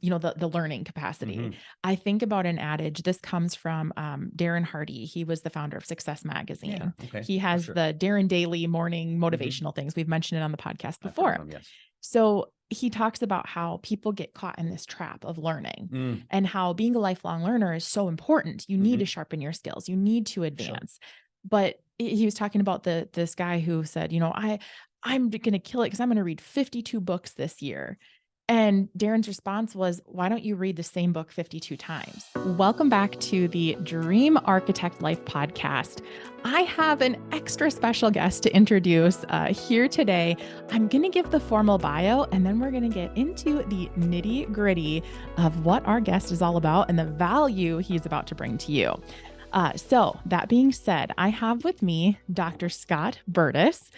the learning capacity. Mhm. I think about an adage. This comes from Darren Hardy. He was the founder of Success Yeah. Magazine. Okay. He For has sure. the Darren Daily morning Mhm. motivational things. We've mentioned it on the podcast I've heard of before. them. Yes. So he talks about how people get caught in this trap of learning Mm. and how being a lifelong learner is so important. You need Mhm. to sharpen your skills. You need to Sure. advance. But he was talking about this guy who said, I'm going to kill it because I'm going to read 52 books this year. And Darren's response was, why don't you read the same book 52 times? Welcome back to the Dream Architect Life podcast. I have an extra special guest to introduce here today. I'm going to give the formal bio, and then we're going to get into the nitty gritty of what our guest is all about and the value he's about to bring to you. So that being said, I have with me Dr. Scott Burtis.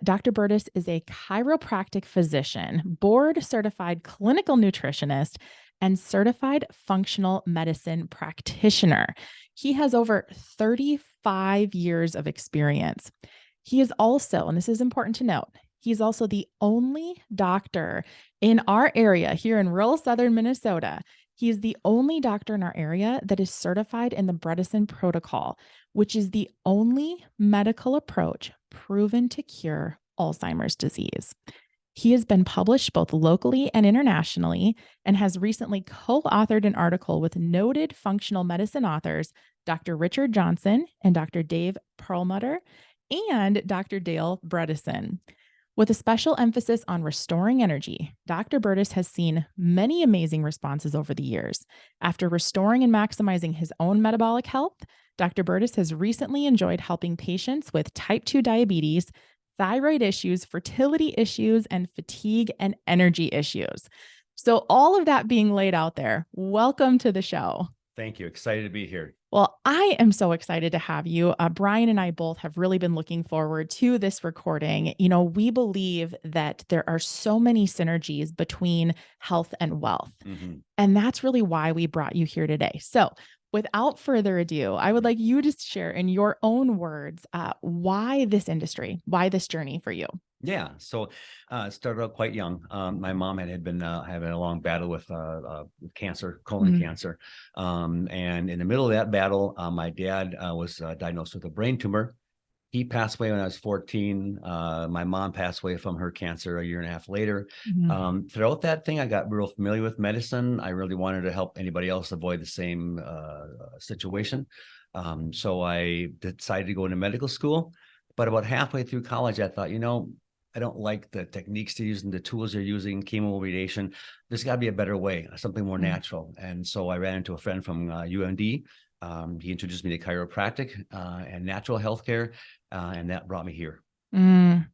Dr. Burtis is a chiropractic physician, board certified clinical nutritionist, and certified functional medicine practitioner. He has over 35 years of experience. He is also, and this is important to note, he's also the only doctor in our area here in rural southern Minnesota. He is the only doctor in our area that is certified in the Bredesen protocol, which is the only medical approach proven to cure Alzheimer's disease. He has been published both locally and internationally and has recently co-authored an article with noted functional medicine authors, Dr. Richard Johnson and Dr. Dave Perlmutter and Dr. Dale Bredesen. With a special emphasis on restoring energy, Dr. Burtis has seen many amazing responses over the years. After restoring and maximizing his own metabolic health, Dr. Burtis has recently enjoyed helping patients with type 2 diabetes, thyroid issues, fertility issues, and fatigue and energy issues. So all of that being laid out there, welcome to the show. Thank you. Excited to be here. Well, I am so excited to have you. Brian and I both have really been looking forward to this recording. We believe that there are so many synergies between health and wealth. Mhm. And that's really why we brought you here today. So without further ado, I would like you to share in your own words, why this industry, why this journey for you? Yeah. So it started out quite young. My mom had been having a long battle with cancer, colon cancer. And in the middle of that battle, my dad was diagnosed with a brain tumor. He passed away when I was 14. My mom passed away from her cancer a year and a half later. Mhm. Throughout that thing, I got real familiar with medicine. I really wanted to help anybody else avoid the same situation. So I decided to go into medical school. But about halfway through college, I thought, I don't like the techniques they're using, the tools they're using, chemo radiation. There's got to be a better way, something more natural. And so I ran into a friend from UMD. He introduced me to chiropractic and natural healthcare, and that brought me here. Mm.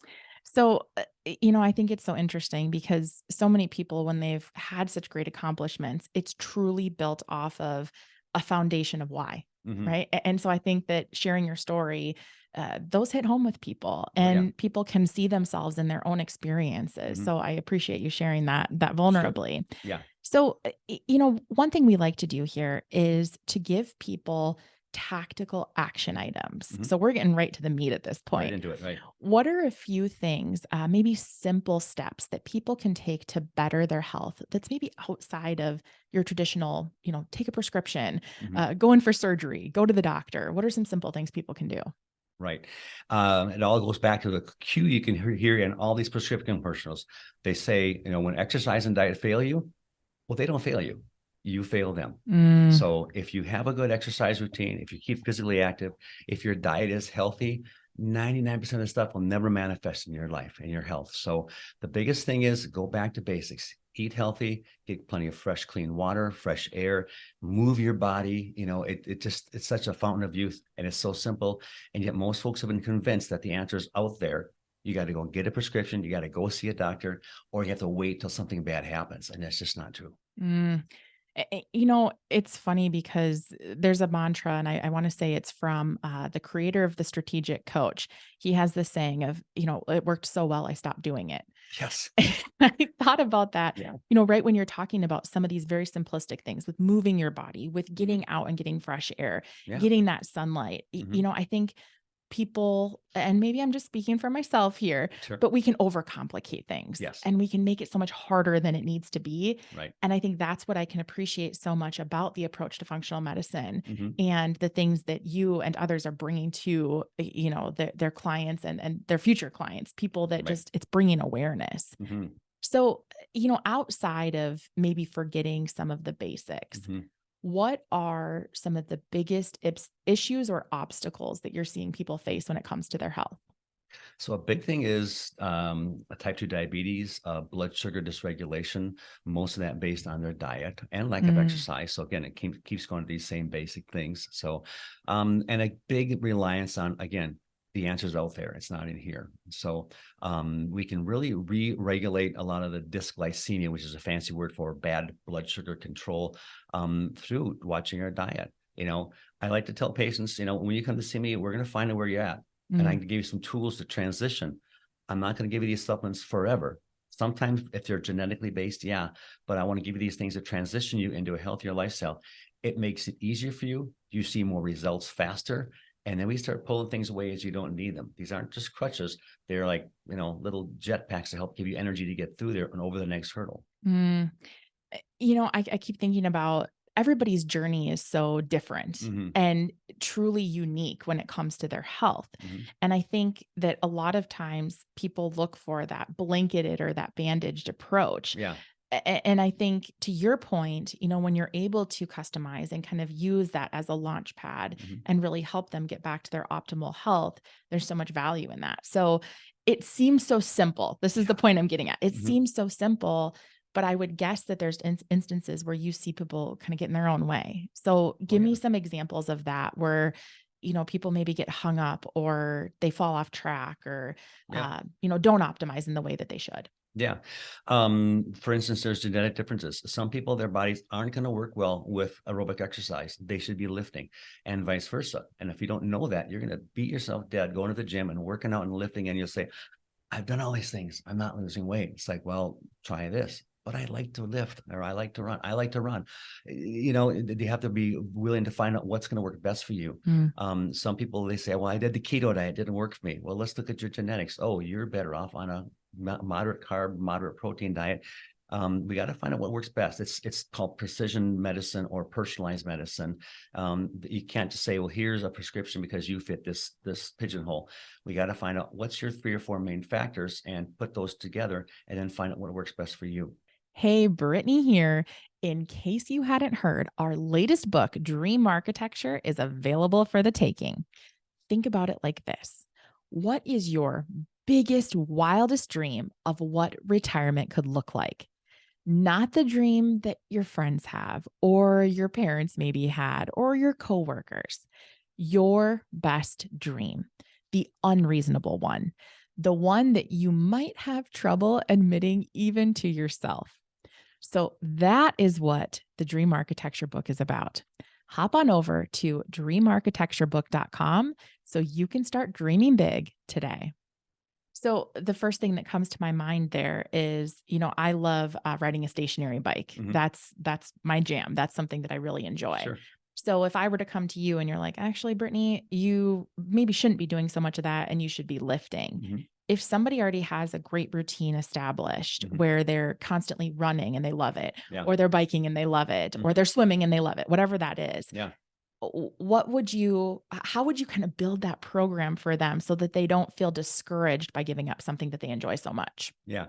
So, I think it's so interesting because so many people, when they've had such great accomplishments, it's truly built off of a foundation of why, Mhm. right? And so I think that sharing your story, those hit home with people Oh, yeah. and people can see themselves in their own experiences. Mhm. So I appreciate you sharing that Sure. vulnerably. Yeah. So, one thing we like to do here is to give people tactical action items. Mhm. So we're getting right to the meat at this Right point. into it. Right. What are a few things, maybe simple steps that people can take to better their health that's maybe outside of your traditional, take a prescription, Mhm. go in for surgery, go to the doctor? What are some simple things people can do? Right. It all goes back to the cue you can hear in all these prescription commercials. They say, when exercise and diet fail you, well, they don't fail you. You fail them. Mm, So if you have a good exercise routine, if you keep physically active, if your diet is healthy, 99% of the stuff will never manifest in your life and your health. So the biggest thing is go back to basics. Eat healthy, get plenty of fresh, clean water, fresh air, move your body. It's such a fountain of youth and it's so simple. And yet most folks have been convinced that the answer is out there. You got to go get a prescription. You got to go see a doctor, or you have to wait till something bad happens. And that's just not true. mm. It's funny because there's a mantra, and I want to say it's from the creator of the strategic coach. He has this saying of, it worked so well, I stopped doing it. Yes. I thought about that, Yeah. right when you're talking about some of these very simplistic things with moving your body, with Mhm. getting out and getting fresh air, Yeah. getting that sunlight. Mhm. I think people, and maybe I'm just speaking for myself here, Sure. but we can overcomplicate things Yes. and we can make it so much harder than it needs to be. Right. And I think that's what I can appreciate so much about the approach to functional medicine Hmm. and the things that you and others are bringing to, their clients and their future clients, people that Right. just, it's bringing awareness. Hmm. So, outside of maybe forgetting some of the basics, Hmm. what are some of the biggest issues or obstacles that you're seeing people face when it comes to their health? So a big thing is a type 2 diabetes, blood sugar dysregulation, most of that based on their diet and lack of Mm, exercise. So again, it keeps going to these same basic things. So, and a big reliance on, again, the answer's out there. It's not in here. So we can really re-regulate a lot of the dysglycemia, which is a fancy word for bad blood sugar control, through watching our diet. I like to tell patients, when you come to see me, we're going to find out where you're at, and I mm, can give you some tools to transition. I'm not going to give you these supplements forever. Sometimes if they're genetically based, yeah, but I want to give you these things to transition you into a healthier lifestyle. It makes it easier for you. You see more results faster. And then we start pulling things away as you don't need them. These aren't just crutches. They're like, little jet packs to help give you energy to get through there and over the next hurdle. mm. I keep thinking about everybody's journey is so different Hmm. and truly unique when it comes to their health. Hmm. And I think that a lot of times people look for that blanketed or that bandaged approach. Yeah. And I think to your point, when you're able to customize and kind of use that as a launch pad Hmm. and really help them get back to their optimal health, there's so much value in that. So it seems so simple. This is the Yeah. point I'm getting at. It Hmm. seems so simple, but I would guess that there's instances where you see people kind of get in their own way. So Oh, give yeah. me some examples of that where, people maybe get hung up or they fall off track or, Yeah. don't optimize in the way that they should. Yeah. For instance, there's genetic differences. Some people, their bodies aren't going to work well with aerobic exercise. They should be lifting, and vice versa. And if you don't know that, you're going to beat yourself dead going to the gym and working out and lifting. And you'll say, I've done all these things. I'm not losing weight. It's like, well, try this. But I like to lift, or I like to run. I like to run. You have to be willing to find out what's going to work best for you. Mm, Some people, they say, well, I did the keto diet. It didn't work for me. Well, let's look at your genetics. Oh, you're better off on a moderate carb, moderate protein diet. We got to find out what works best. It's called precision medicine or personalized medicine. You can't just say, well, here's a prescription because you fit this pigeonhole. We got to find out what's your 3 or 4 main factors and put those together and then find out what works best for you. Hey, Brittany here. In case you hadn't heard, our latest book, Dream Architecture, is available for the taking. Think about it like this. What is your biggest, wildest dream of what retirement could look like? Not the dream that your friends have, or your parents maybe had, or your coworkers. Your best dream, the unreasonable one, the one that you might have trouble admitting even to yourself. So that is what the Dream Architecture book is about. Hop on over to dreamarchitecturebook.com so you can start dreaming big today. So the first thing that comes to my mind there is, I love riding a stationary bike. Hmm. That's my jam. That's something that I really enjoy. Sure. So if I were to come to you and you're like, actually, Brittany, you maybe shouldn't be doing so much of that and you should be lifting. Hmm. If somebody already has a great routine established Hmm. where they're constantly running and they love it, Yeah. or they're biking and they love it, or Hmm. they're swimming and they love it, whatever that is, Yeah. how would you kind of build that program for them so that they don't feel discouraged by giving up something that they enjoy so much? Yeah.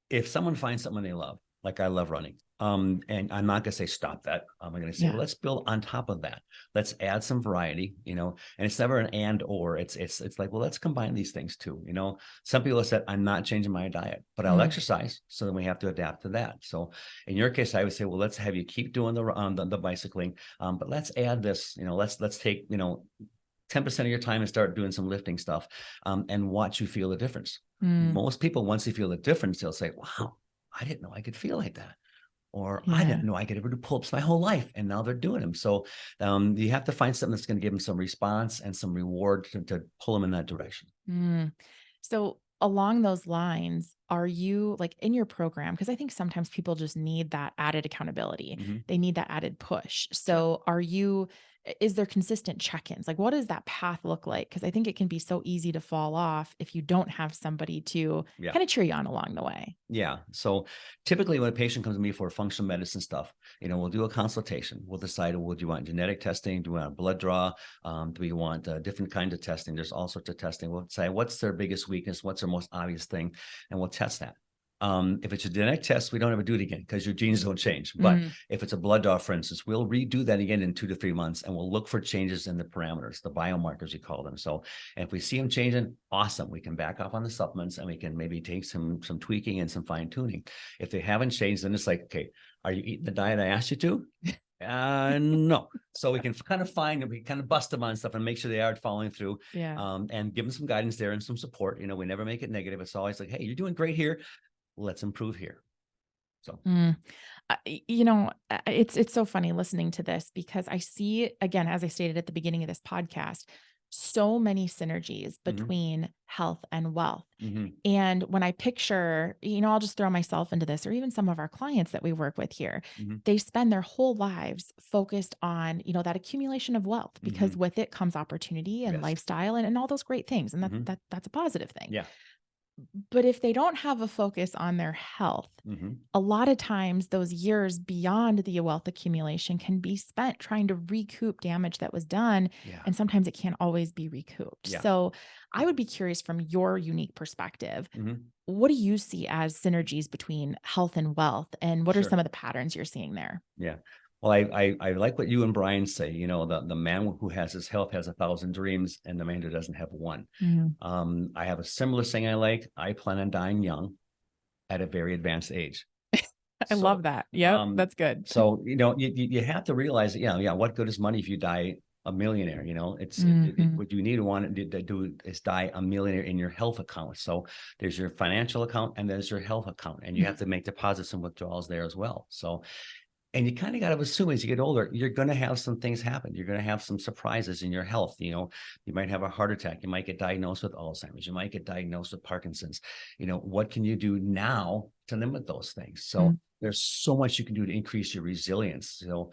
If someone finds something they love, like I love running, and I'm not going to say stop that. I'm going to say, well, Yeah. let's build on top of that. Let's add some variety, and it's never an and or. It's like, well, let's combine these things too. Some people have said, I'm not changing my diet, but I'll Mm, exercise. So then we have to adapt to that. So in your case, I would say, well, let's have you keep doing the bicycling, but let's add this. Let's take 10% of your time and start doing some lifting stuff, and watch you feel the difference. mm, Most people, once they feel the difference, they'll say, wow, I didn't know I could feel like that. Or I yeah. didn't know I could ever do pull-ups my whole life. And now they're doing them. So you have to find something that's going to give them some response and some reward to pull them in that direction. Mm. So along those lines, are you like in your program? Because I think sometimes people just need that added accountability. Mhm. They need that added push. Sure. So is there consistent check-ins? Like, what does that path look like? Because I think it can be so easy to fall off if you don't have somebody to Yeah. kind of cheer you on along the way. Yeah. So typically when a patient comes to me for functional medicine stuff, we'll do a consultation. We'll decide, well, do you want genetic testing? Do we want a blood draw? Do we want different kinds of testing? There's all sorts of testing. We'll say, what's their biggest weakness? What's their most obvious thing? And we'll test that. If it's a genetic test, we don't ever do it again because your genes don't change. But Mm, if it's a blood draw, for instance, we'll redo that again in 2 to 3 months, and we'll look for changes in the parameters, the biomarkers, we call them. So if we see them changing, awesome. We can back off on the supplements and we can maybe take some tweaking and some fine tuning. If they haven't changed, then it's like, okay, are you eating the diet I asked you to? No. So we can kind of we kind of bust them on stuff and make sure they are following through, yeah. and give them some guidance there and some support. We never make it negative. It's always like, hey, you're doing great here. Let's improve here. So, Mm. It's so funny listening to this because I see, again, as I stated at the beginning of this podcast, so many synergies mhm, between health and wealth. mhm, And when I picture, I'll just throw myself into this, or even some of our clients that we work with here, mhm, they spend their whole lives focused on, that accumulation of wealth, because mhm. with it comes opportunity and Yes. lifestyle and all those great things. And Mhm. that's a positive thing. Yeah. But if they don't have a focus on their health, Mhm. a lot of times those years beyond the wealth accumulation can be spent trying to recoup damage that was done. Yeah. And sometimes it can't always be recouped. Yeah. So I would be curious, from your unique perspective, Mhm. what do you see as synergies between health and wealth? And what are Sure. some of the patterns you're seeing there? Yeah. Well, I like what you and Brian say. The man who has his health has 1,000 dreams, and the man who doesn't have one. Mm, I have a similar saying I like. I plan on dying young at a very advanced age. I So, love that. Yep, um, that's good. you have to realize that, yeah, what good is money if you die a millionaire? Mhm. What you need to want to do is die a millionaire in your health account. So there's your financial account and there's your health account, and you have to make deposits and withdrawals there as well. So, and you kind of got to assume as you get older, you're going to have some things happen. You're going to have some surprises in your health. You might have a heart attack. You might get diagnosed with Alzheimer's. You might get diagnosed with Parkinson's. What can you do now to limit those things? So Mm, there's so much you can do to increase your resilience. So,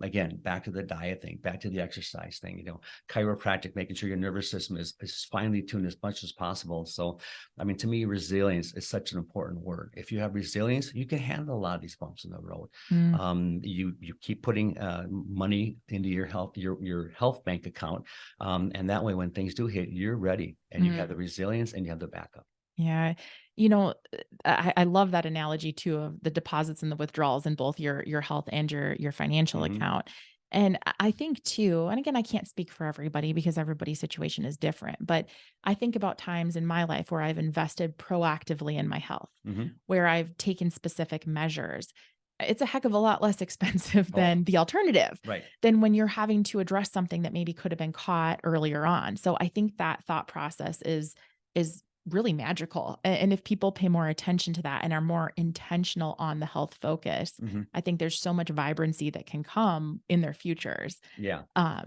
again, back to the diet thing, back to the exercise thing, chiropractic, making sure your nervous system is finely tuned as much as possible. So, I mean, to me, resilience is such an important word. If you have resilience, you can handle a lot of these bumps in the road. mm, You keep putting money into your health bank account, and that way when things do hit, you're ready and you have mm. the resilience and you have the backup. Yeah. You know, I love that analogy too, of the deposits and the withdrawals in both your health and your financial Hmm. account. And I think too, and again, I can't speak for everybody because everybody's situation is different, but I think about times in my life where I've invested proactively in my health, Hmm. where I've taken specific measures. It's a heck of a lot less expensive Oh, than the alternative, right. than when you're having to address something that maybe could have been caught earlier on. So I think that thought process is really magical. And if people pay more attention to that and are more intentional on the health focus, Hmm. I think there's so much vibrancy that can come in their futures. Yeah.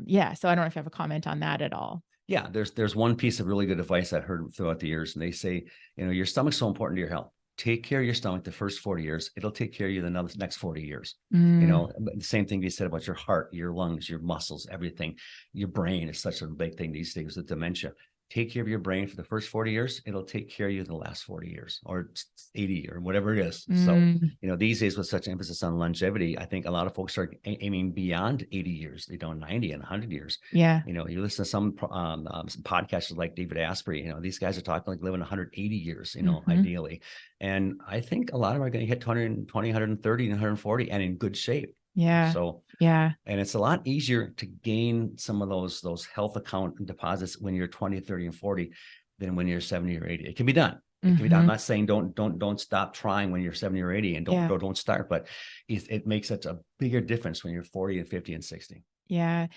Yeah. So I don't know if you have a comment on that at all. Yeah. There's one piece of really good advice I've heard throughout the years, and they say, your stomach's so important to your health. Take care of your stomach the first 40 years. It'll take care of you the next 40 years. Mm, But the same thing you said about your heart, your lungs, your muscles, everything. Your brain is such a big thing these days with dementia. Take care of your brain for the first 40 years. It'll take care of you the last 40 years or 80 or whatever it is. So, mm, these days with such emphasis on longevity, I think a lot of folks are aiming beyond 80 years. They don't 90 and 100 years. yeah. You listen to some podcasters like David Asprey, these guys are talking like living 180 years, Hmm. ideally. And I think a lot of them are going to hit 120, 130, and 140 and in good shape. Yeah. So, Yeah. and it's a lot easier to gain some of those health account deposits when you're 20, 30, and 40 than when you're 70 or 80. It can be done. It can be done. I'm Hmm. not saying don't stop trying when you're 70 or 80 and Yeah. don't start, but it makes such a bigger difference when you're 40 and 50 and 60. Yeah.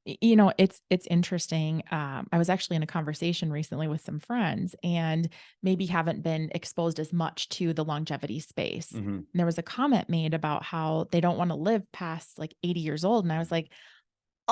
It's interesting. I was actually in a conversation recently with some friends and maybe haven't been exposed as much to the longevity space. Hmm. And there was a comment made about how they don't want to live past like 80 years old. And I was like,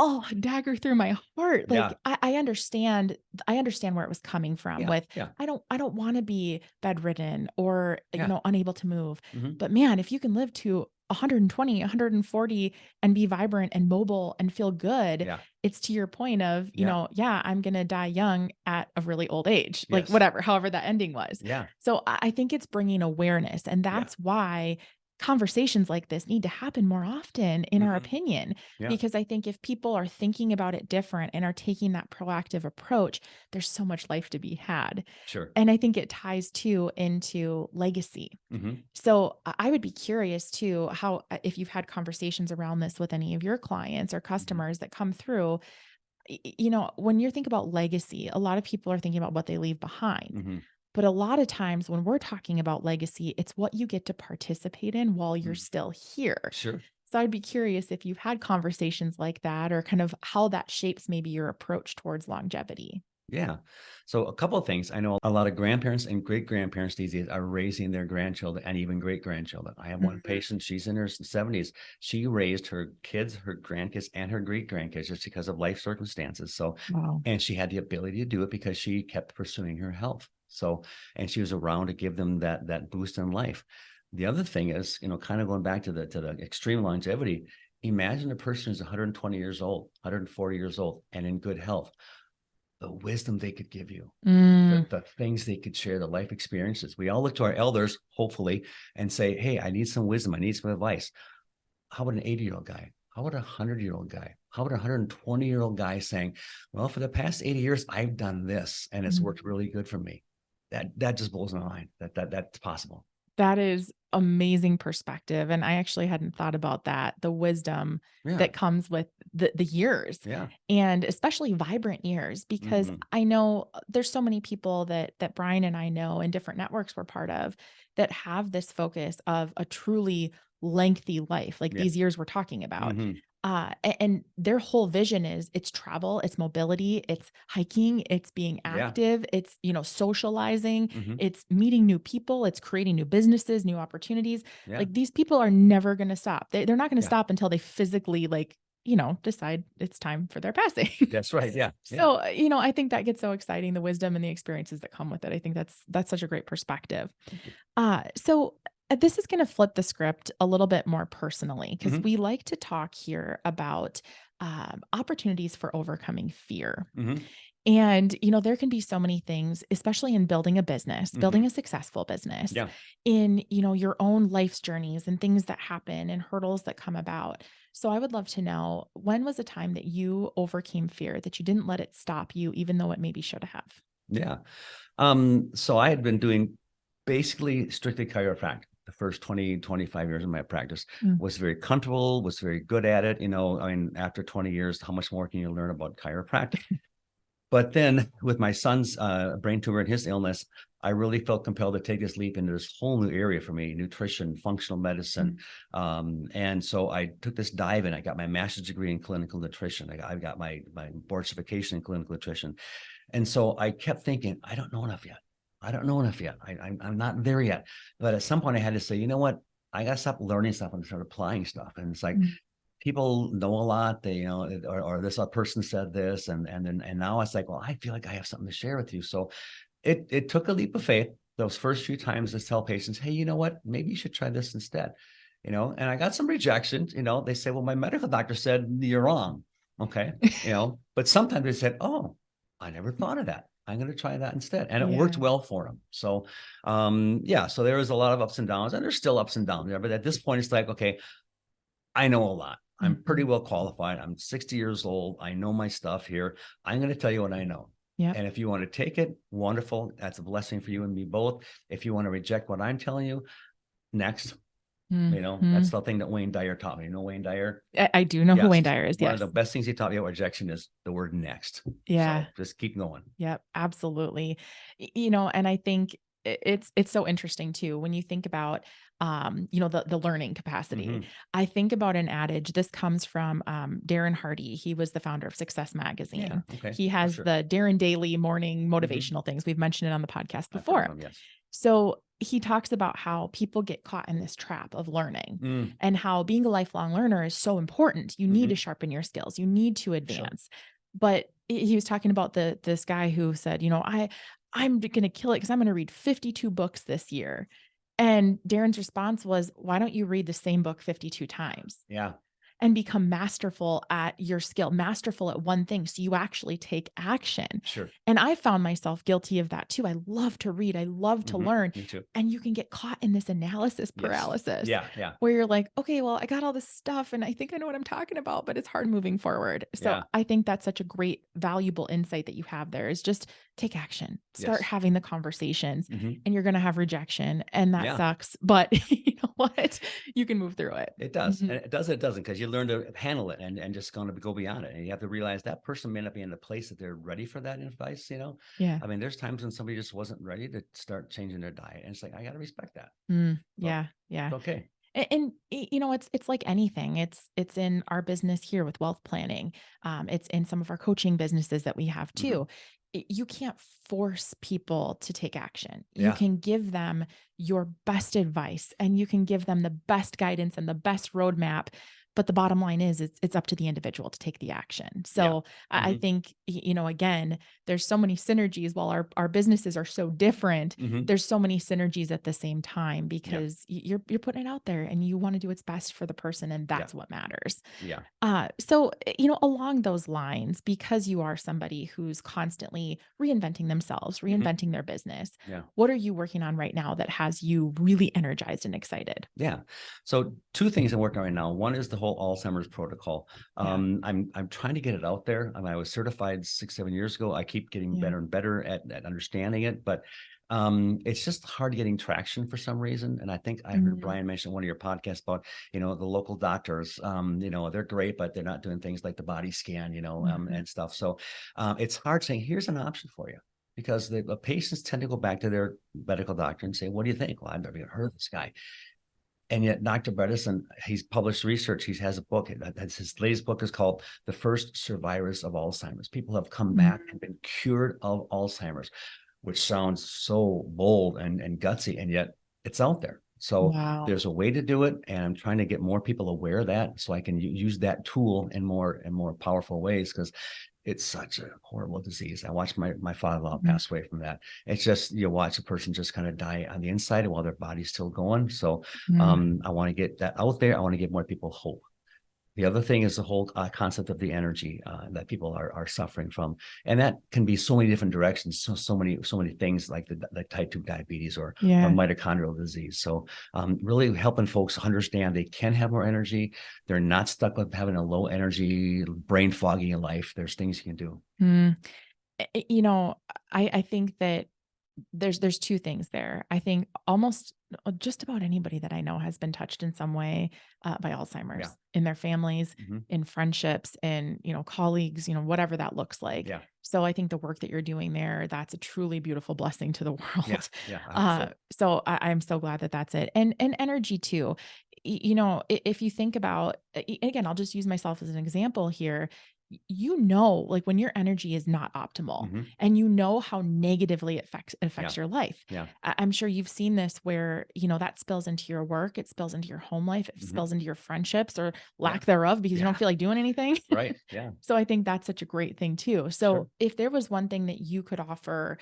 oh, dagger through my heart. Like Yeah. I understand where it was coming from Yeah. with, Yeah. I don't want to be bedridden or, Yeah. unable to move. Hmm. But man, if you can live to 120, 140 and be vibrant and mobile and feel good, Yeah. it's to your point of, Yeah. yeah, I'm going to die young at a really old age, like Yes. whatever, however that ending was. Yeah. So I think it's bringing awareness. And Yeah. that's why conversations like this need to happen more often, in our Hmm. opinion, Yeah. because I think if people are thinking about it different and are taking that proactive approach, there's so much life to be had. Sure. And I think it ties too into legacy. Hmm. So I would be curious too, how, if you've had conversations around this with any of your clients or Hmm. customers that come through, when you think about legacy, a lot of people are thinking about what they leave behind. Hmm. But a lot of times when we're talking about legacy, it's what you get to participate in while you're still here. Sure. So I'd be curious if you've had conversations like that, or kind of how that shapes maybe your approach towards longevity. Yeah. So a couple of things. I know a lot of grandparents and great grandparents these days are raising their grandchildren and even great grandchildren. I have one Mhm. patient, she's in her 70s. She raised her kids, her grandkids, and her great grandkids just because of life circumstances. So, Wow. and she had the ability to do it because she kept pursuing her health. So, and she was around to give them that boost in life. The other thing is, kind of going back to the extreme longevity. Imagine a person who's 120 years old, 140 years old, and in good health, the wisdom they could give you, Mm, the things they could share, the life experiences. We all look to our elders, hopefully, and say, hey, I need some wisdom. I need some advice. How about an 80-year-old guy? How about a 100-year-old guy? How about a 120-year-old guy saying, well, for the past 80 years, I've done this and it's mm. worked really good for me. That just blows my mind that's possible. That is amazing perspective, and I actually hadn't thought about that, the wisdom Yeah. that comes with the years, Yeah. and especially vibrant years, because Hmm. I know there's so many people that Brian and I know in different networks we're part of that have this focus of a truly lengthy life, like Yeah. these years we're talking about. Hmm. And their whole vision is it's travel, it's mobility, it's hiking, it's being Yeah. active, it's, socializing, Hmm. it's meeting new people, it's creating new businesses, new opportunities. Yeah. Like these people are never going to stop. They're not going to Yeah. stop until they physically, like, decide it's time for their passing. That's right. Yeah. Yeah. So, I think that gets so exciting, the wisdom and the experiences that come with it. I think that's such a great perspective. Thank you. This is going to flip the script a little bit more personally, because Hmm. we like to talk here about opportunities for overcoming fear. Hmm. And, there can be so many things, especially in building a business, Hmm. building a successful business, Yeah. in, your own life's journeys and things that happen and hurdles that come about. So I would love to know, when was a time that you overcame fear, that you didn't let it stop you, even though it maybe should have? Yeah. So I had been doing basically strictly chiropractic the first 20, 25 years of my practice. Mm. Was very comfortable, was very good at it. I mean, after 20 years, how much more can you learn about chiropractic? But then with my son's brain tumor and his illness, I really felt compelled to take this leap into this whole new area for me: nutrition, functional medicine. Mm. And so I took this dive in. I got my master's degree in clinical nutrition. I got my board certification in clinical nutrition. And so I kept thinking, I don't know enough yet. I don't know enough yet. I'm not there yet. But at some point I had to say, you know what? I got to stop learning stuff and start applying stuff. And it's like, Mm. people know a lot, they, or this other person said this. And now it's like, well, I feel like I have something to share with you. So it took a leap of faith those first few times to tell patients, hey, you know what? Maybe you should try this instead. And I got some rejection. They say, well, my medical doctor said you're wrong. Okay. But sometimes they said, oh, I never thought of that. I'm going to try that instead. And it worked Yeah. well for them. So, yeah, so there was a lot of ups and downs, and there's still ups and downs there. But at this point, it's like, okay, I know a lot. I'm pretty Mhm. well qualified. I'm 60 years old. I know my stuff here. I'm going to tell you what I know. Yep. And if you want to take it, wonderful. That's a blessing for you and me both. If you want to reject what I'm telling you, next. That's Mhm. the thing that Wayne Dyer taught me. Wayne Dyer? I do know who Yes. Wayne Dyer is. One of Yes. the best things he taught me about rejection is the word next. Yeah. So just keep going. Yep, absolutely. And I think it's so interesting too when you think about the learning capacity. Hmm. I think about an adage. This comes from Darren Hardy. He was the founder of Success Yeah. Magazine. Okay. He For has sure. the Darren Daily morning Hmm. motivational things. We've mentioned it on the podcast I've heard of before. him. Yes. So he talks about how people get caught in this trap of learning Mm, and how being a lifelong learner is so important. You need mhm, to sharpen your skills. You need to sure. advance. But he was talking about this guy who said, I'm going to kill it because I'm going to read 52 books this year. And Darren's response was, why don't you read the same book 52 times? Yeah, And become masterful at your skill, masterful at one thing. So you actually take action. sure. And I found myself guilty of that too. I love to read, I love to Mhm, learn. me too. And you can get caught in this analysis Yes. paralysis Yeah, yeah, where you're like, okay, well, I got all this stuff and I think I know what I'm talking about, but it's hard moving forward. So yeah. I think that's such a great, valuable insight that you have there is just take action, start Yes. having the conversations, Mhm. and you're going to have rejection. And that Yeah. sucks. But you know what? You can move through it. It does. Mhm. And it does, it doesn't, because you learn to handle it and just gonna go beyond it. And you have to realize that person may not be in the place that they're ready for that advice, you know? Yeah. I mean, there's times when somebody just wasn't ready to start changing their diet. And it's like, I gotta respect that. So Yeah, yeah. it's okay. It's like anything. It's in our business here with wealth planning. It's in some of our coaching businesses that we have Mhm. too. You can't force people to take action. You Yeah. can give them your best advice and you can give them the best guidance and the best roadmap. But the bottom line is it's up to the individual to take the action. Yeah. So I Mhm. think, again, there's so many synergies while our businesses are so different. Mhm. There's so many synergies at the same time Yeah. because you're putting it out there and you want to do what's best for the person and Yeah. that's what matters. Yeah. Along those lines, because you are somebody who's constantly reinventing themselves, Mhm. reinventing their business, Yeah. what are you working on right now that has you really energized and excited? Yeah. So two things I'm working on right now. One is the whole Alzheimer's protocol. Yeah. I'm trying to get it out there. I was certified 6, 7 years ago. I keep getting Yeah. better and better at understanding it, but it's just hard getting traction for some reason. And I think I heard Mm, Brian mention one of your podcasts about, the local doctors. They're great, but they're not doing things like the body scan, mhm. and stuff. So it's hard saying, here's an option for you. Because the patients tend to go back to their medical doctor and say, "What do you think?" Well, I've never even heard of this guy. And yet Dr. Bredesen, he's published research. He has a book. His latest book is called The First Survivors of Alzheimer's. People have come back Mm. and been cured of Alzheimer's, which sounds so bold and gutsy, and yet it's out there. So Wow. there's a way to do it, and I'm trying to get more people aware of that so I can use that tool in more powerful ways, because it's such a horrible disease. I watched my father-in-law Mhm. pass away from that. It's just, you watch a person just kind of die on the inside while their body's still going. So Mm. I want to get that out there. I want to give more people hope. The other thing is the whole concept of the energy that people are suffering from, and that can be so many different directions. So many things like the type 2 diabetes or Yeah. mitochondrial disease. So really helping folks understand they can have more energy. They're not stuck with having a low energy, brain foggy in life. There's things you can do. Mm. I you know, I think that there's two things there. I think almost just about anybody that I know has been touched in some way by Yeah. Alzheimer's in their families, Hmm. in friendships, and colleagues, whatever that looks like. Yeah. So I think the work that you're doing there, that's a truly beautiful blessing to the Yeah. world. Yeah. I hope so. So I'm so glad that that's it, and energy too. If you think about, again, I'll just use myself as an example here. Like when your energy is not optimal Hmm. and how negatively it affects Yeah. your life. Yeah. I'm sure you've seen this where, that spills into your work, it spills into your home life, it Hmm. spills into your friendships or Yeah. lack thereof because you don't Yeah. feel like doing anything. Right. Yeah. So I think that's such a great thing too. Sure. So if there was one thing that you could offer,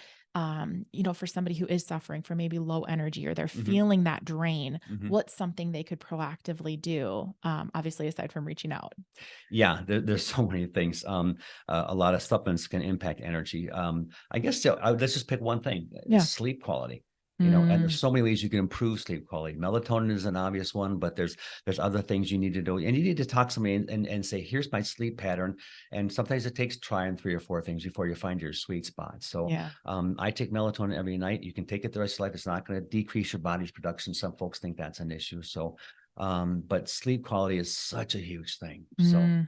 for somebody who is suffering from maybe low energy or they're Hmm. feeling that drain, Hmm. what's something they could proactively do? Obviously, aside from reaching out. Yeah, there's so many things. A lot of supplements can impact energy. I guess so, let's just pick one thing: Yeah. sleep quality. And there's Mm, so many ways you can improve sleep quality. Melatonin is an obvious one, but there's other things you need to do, and you need to talk to somebody and say, "Here's my sleep pattern." And sometimes it takes trying 3 or 4 things before you find your sweet spot. So yeah. I take melatonin every night. You can take it the rest of your life. It's not going to decrease your body's production. Some folks think that's an issue. So but sleep quality is such a huge thing. So Mm.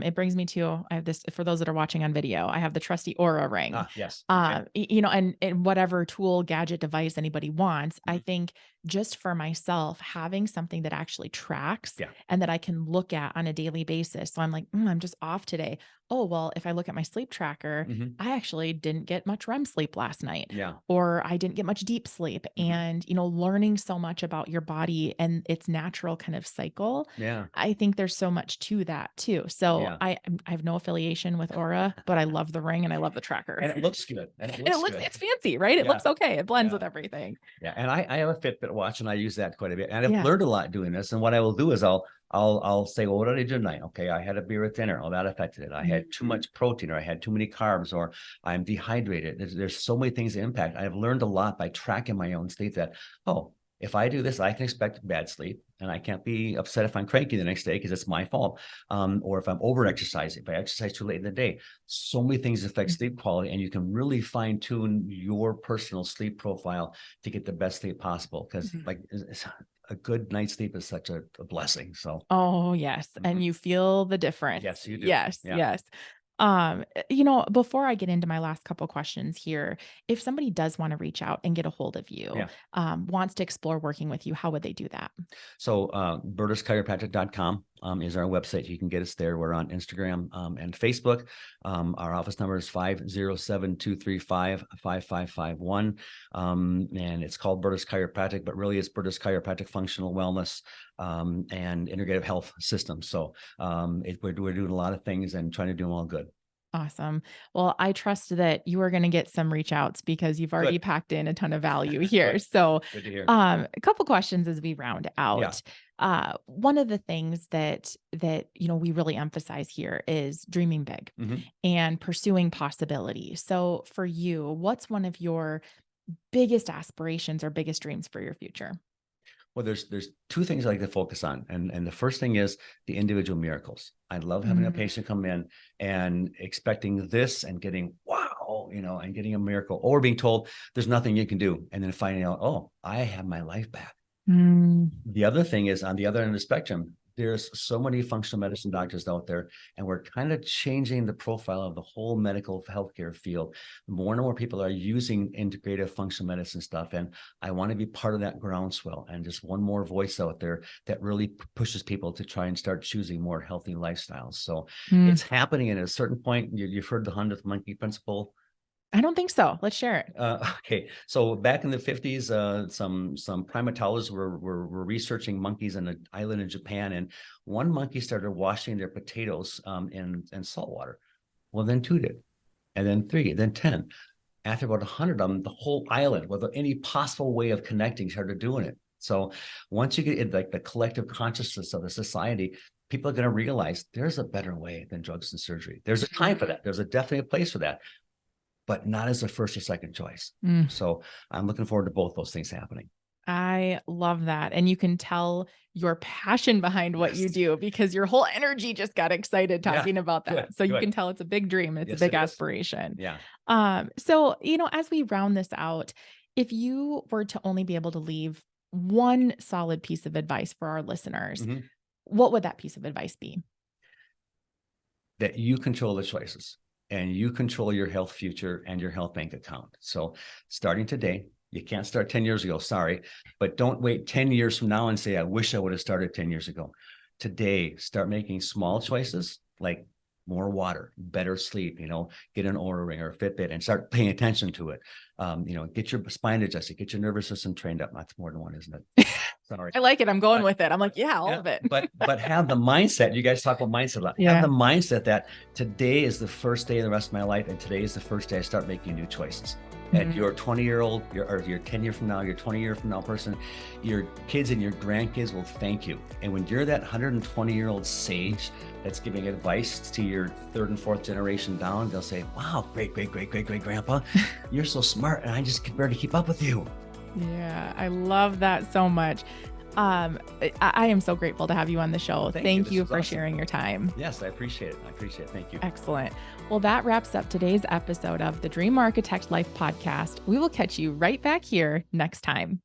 It brings me to, I have this for those that are watching on video. I have the trusty Aura ring. yes. Okay. And whatever tool, gadget, device anybody wants. I Mhm. think just for myself, having something that actually tracks Yeah. and that I can look at on a daily basis. So I'm like, I'm just off today. Oh, well, if I look at my sleep tracker, Mhm. I actually didn't get much REM sleep last night, Yeah. or I didn't get much deep sleep. Mhm. And, learning so much about your body and its natural kind of cycle, Yeah. I think there's so much to that too. So Yeah. I have no affiliation with Aura, but I love the ring and I love the tracker. And it looks good. And it And it looks looks, good. it's fancy, right? It Yeah. looks okay. It blends Yeah. with everything. Yeah. And I have a Fitbit watch and I use that quite a bit. And I've Yeah. learned a lot doing this. And what I will do is I'll say, well, what did I do tonight? Okay, I had a beer at dinner. Oh, that affected it. I had too Mhm. much protein, or I had too many carbs, or I'm dehydrated. There's so many things that impact. I've learned a lot by tracking my own sleep that, oh, if I do this, I can expect bad sleep, and I can't be upset if I'm cranky the next day because it's my fault. Or if I'm over exercising, if I exercise too late in the day, so many things affect sleep quality, and you can really fine tune your personal sleep profile to get the best sleep possible. Because Mhm. like a good night's sleep is such a blessing. So Oh, yes. And mhm. you feel the difference. Yes, you do. Yes, Yeah. yes. Before I get into my last couple questions here, if somebody does want to reach out and get a hold of you, Yeah. wants to explore working with you, how would they do that? So burtischiropractic.com is our website. You can get us there. We're on Instagram and Facebook. Our office number is 507-235-5551. And it's called Burtis Chiropractic, but really it's Burtis Chiropractic Functional Wellness and Integrative Health System. So we're doing a lot of things and trying to do them all good. Awesome. Well, I trust that you are going to get some reach outs because you've already Good. packed in a ton of value here. Good. So, Good to hear. a couple questions as we round Yeah. out. One of the things that we really emphasize here is dreaming big Mhm. and pursuing possibility. So, for you, what's one of your biggest aspirations or biggest dreams for your future? Well, there's two things I like to focus on. And the first thing is the individual miracles. I love having a Mm. patient come in and expecting this and getting, wow, and getting a miracle, or being told there's nothing you can do. And then finding out, oh, I have my life back. Mm. The other thing is on the other end of the spectrum, there's so many functional medicine doctors out there, and we're kind of changing the profile of the whole medical healthcare field. More and more people are using integrative functional medicine stuff, and I want to be part of that groundswell and just one more voice out there that really pushes people to try and start choosing more healthy lifestyles. So Mm. it's happening. At a certain point, you've heard the 100th monkey principle. I don't think so. Let's share it. Okay, so back in the 50s, some primatologists were researching monkeys on an island in Japan, and one monkey started washing their potatoes in salt water. Well, then two did, and then three, then 10. After about 100 of them, the whole island, without any possible way of connecting, started doing it. So once you get in like the collective consciousness of the society, people are going to realize there's a better way than drugs and surgery. There's a time for that. There's a definitely a place for that, but not as a first or second choice. Mm. So I'm looking forward to both those things happening. I love that. And you can tell your passion behind what you Yes. do because your whole energy just got excited Yeah, talking about that. good, So you good. can tell it's a big dream. It's a Yes, big it is. aspiration. Yeah. As we round this out, if you were to only be able to leave one solid piece of advice for our listeners, Mhm. what would that piece of advice be? That you control the choices and you control your health future and your health bank account. So starting today, you can't start 10 years ago, sorry, but don't wait 10 years from now and say, I wish I would have started 10 years ago. Today, start making small choices like more water, better sleep, get an Oura ring or a Fitbit and start paying attention to it. Get your spine adjusted, get your nervous system trained up. That's more than one, isn't it? Sorry. I like it. I'm going But with it. I'm like, yeah, all yeah, of it. but have the mindset. You guys talk about mindset a lot. Yeah. Have the mindset that today is the first day of the rest of my life, and today is the first day I start making new choices. And your 20-year-old, or your 10 year from now, your 20 year from now person, your kids and your grandkids will thank you. And when you're that 120-year-old sage that's giving advice to your third and fourth generation down, they'll say, wow, great grandpa, you're so smart, and I just can barely keep up with you. Yeah, I love that so much. I am so grateful to have you on the show. Thank you for awesome. sharing your time. Yes, I appreciate it. Thank you. Excellent. Well, that wraps up today's episode of the Dream Architect Life podcast. We will catch you right back here next time.